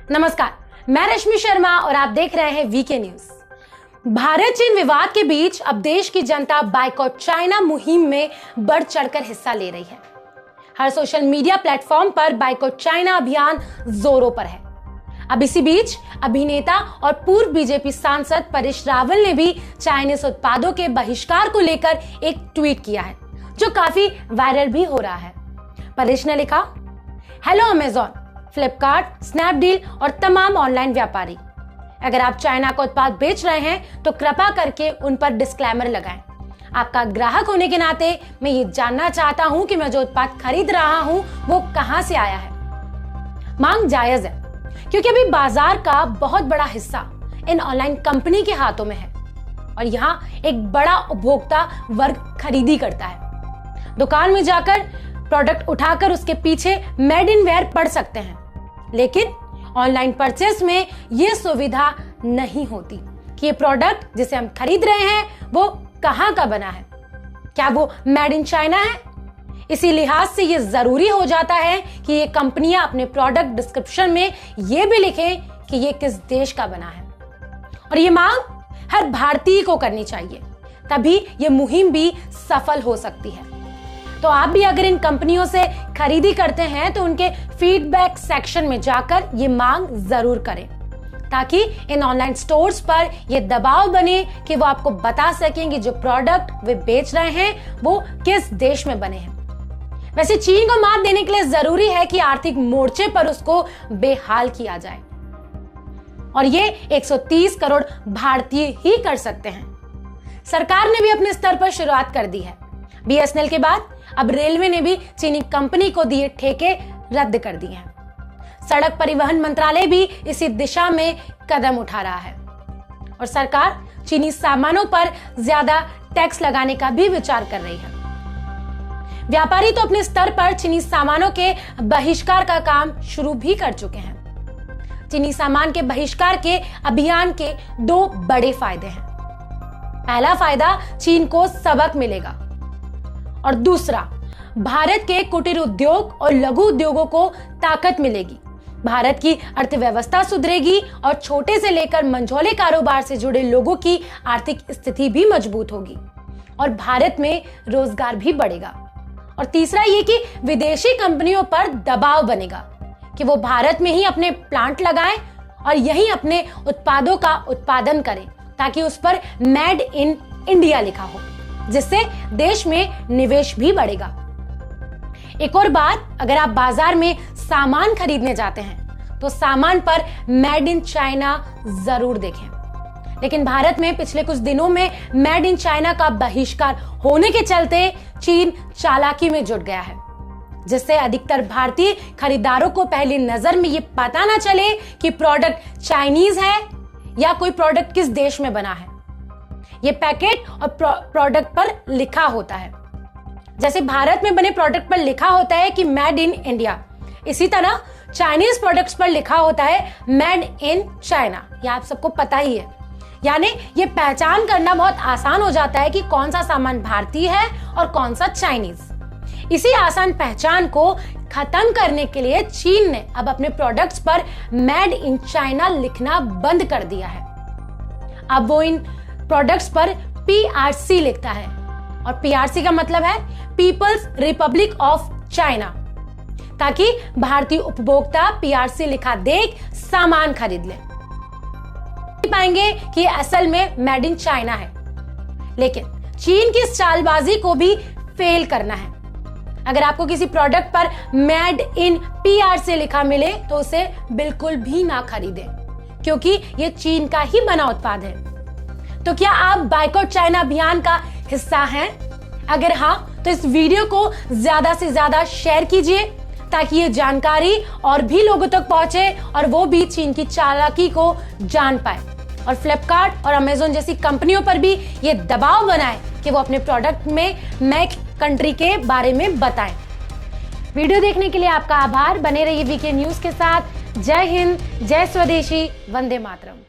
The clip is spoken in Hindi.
नमस्कार, मैं रश्मि शर्मा और आप देख रहे हैं वीके न्यूज। भारत चीन विवाद के बीच अब देश की जनता बायकॉट चाइना मुहिम में बढ़ चढ़कर हिस्सा ले रही है। हर सोशल मीडिया प्लेटफॉर्म पर बायकॉट चाइना अभियान जोरों पर है। अब इसी बीच अभिनेता और पूर्व बीजेपी सांसद परेश रावल ने भी चाइनीज उत्पादों के बहिष्कार को लेकर एक ट्वीट किया है, जो काफी वायरल भी हो रहा है। परेश ने लिखा, हेलो अमेजॉन, फ्लिपकार्ट, स्नैपडील और तमाम ऑनलाइन व्यापारी, अगर आप चाइना का उत्पाद बेच रहे हैं तो कृपया करके उन पर डिस्क्लेमर लगाएं। आपका ग्राहक होने के नाते मैं ये जानना चाहता हूं कि मैं जो उत्पाद खरीद रहा हूं वो कहां से आया है। मांग जायज है, क्योंकि अभी बाजार का बहुत बड़ा हिस्सा इन ऑनलाइन कंपनी के हाथों में है और यहाँ एक बड़ा उपभोक्ता वर्ग खरीदी करता है। दुकान में जाकर प्रोडक्ट उठाकर उसके पीछे मेड इन वेयर पढ़ सकते हैं, लेकिन ऑनलाइन परचेस में यह सुविधा नहीं होती कि ये प्रोडक्ट जिसे हम खरीद रहे हैं वो कहां का बना है, क्या वो मेड इन चाइना है। इसी लिहाज से ये जरूरी हो जाता है कि ये कंपनियां अपने प्रोडक्ट डिस्क्रिप्शन में ये भी लिखें कि ये किस देश का बना है। और ये मांग हर भारतीय को करनी चाहिए, तभी ये मुहिम भी सफल हो सकती है। तो आप भी अगर इन कंपनियों से खरीदी करते हैं तो उनके फीडबैक सेक्शन में जाकर ये मांग जरूर करें, ताकि इन ऑनलाइन स्टोर्स पर ये दबाव बने कि वो आपको बता सकें कि जो प्रोडक्ट वे बेच रहे हैं वो किस देश में बने हैं। वैसे चीन को मात देने के लिए जरूरी है कि आर्थिक मोर्चे पर उसको बेहाल किया जाए, और ये 130 करोड़ भारतीय ही कर सकते हैं। सरकार ने भी अपने स्तर पर शुरुआत कर दी है। बीएसएनएल के बाद अब रेलवे ने भी चीनी कंपनी को दिए ठेके रद्द कर दिए हैं। सड़क परिवहन मंत्रालय भी इसी दिशा में कदम उठा रहा है और सरकार चीनी सामानों पर ज्यादा टैक्स लगाने का भी विचार कर रही है। व्यापारी तो अपने स्तर पर चीनी सामानों के बहिष्कार का काम शुरू भी कर चुके हैं। चीनी सामान के बहिष्कार के अभियान के दो बड़े फायदे हैं। पहला फायदा, चीन को सबक मिलेगा, और दूसरा, भारत के कुटीर उद्योग और लघु उद्योगों को ताकत मिलेगी। भारत की अर्थव्यवस्था सुधरेगी और छोटे से लेकर मंझोले कारोबार से जुड़े लोगों की आर्थिक स्थिति भी मजबूत होगी और भारत में रोजगार भी बढ़ेगा। और तीसरा ये कि विदेशी कंपनियों पर दबाव बनेगा कि वो भारत में ही अपने प्लांट लगाएं और यहीं अपने उत्पादों का उत्पादन करें, ताकि उस पर मेड इन इंडिया लिखा हो, जिससे देश में निवेश भी बढ़ेगा। एक और बात, अगर आप बाजार में सामान खरीदने जाते हैं तो सामान पर मेड इन चाइना जरूर देखें। लेकिन भारत में पिछले कुछ दिनों में मेड इन चाइना का बहिष्कार होने के चलते चीन चालाकी में जुट गया है, जिससे अधिकतर भारतीय खरीदारों को पहली नजर में ये पता ना चले कि प्रोडक्ट चाइनीज है या कोई प्रोडक्ट किस देश में बना है। ये पैकेट और प्रोडक्ट पर लिखा होता है। जैसे भारत में बने प्रोडक्ट पर लिखा होता है कि मेड इन इंडिया, इसी तरह चाइनीज प्रोडक्ट्स पर लिखा होता है मेड इन चाइना। ये आप सबको पता ही है। यानी ये पहचान करना बहुत आसान हो जाता है कि कौन सा सामान भारतीय है और कौन सा चाइनीज। इसी आसान पहचान को खत्म करने के लिए चीन ने अब अपने प्रोडक्ट्स पर मेड इन चाइना लिखना बंद कर दिया है। अब वो इन प्रोडक्ट्स पर PRC लिखता है, और PRC का मतलब है पीपल्स रिपब्लिक ऑफ चाइना, ताकि भारतीय उपभोक्ता PRC लिखा देख सामान खरीद ले। पाएंगे कि असल में मेड इन चाइना है, लेकिन चीन की इस चालबाजी को भी फेल करना है। अगर आपको किसी प्रोडक्ट पर मेड इन PRC लिखा मिले तो उसे बिल्कुल भी ना खरीदें, क्योंकि ये चीन का ही बना उत्पाद है। तो क्या आप बायकॉट चाइना अभियान का हिस्सा हैं? अगर हाँ, तो इस वीडियो को ज्यादा से ज्यादा शेयर कीजिए, ताकि ये जानकारी और भी लोगों तक पहुंचे और वो भी चीन की चालाकी को जान पाए और फ्लिपकार्ट और अमेजॉन जैसी कंपनियों पर भी ये दबाव बनाए कि वो अपने प्रोडक्ट में मेक कंट्री के बारे में बताएं। वीडियो देखने के लिए आपका आभार। बने रहिए वीके न्यूज के साथ। जय हिंद, जय स्वदेशी, वंदे मातरम।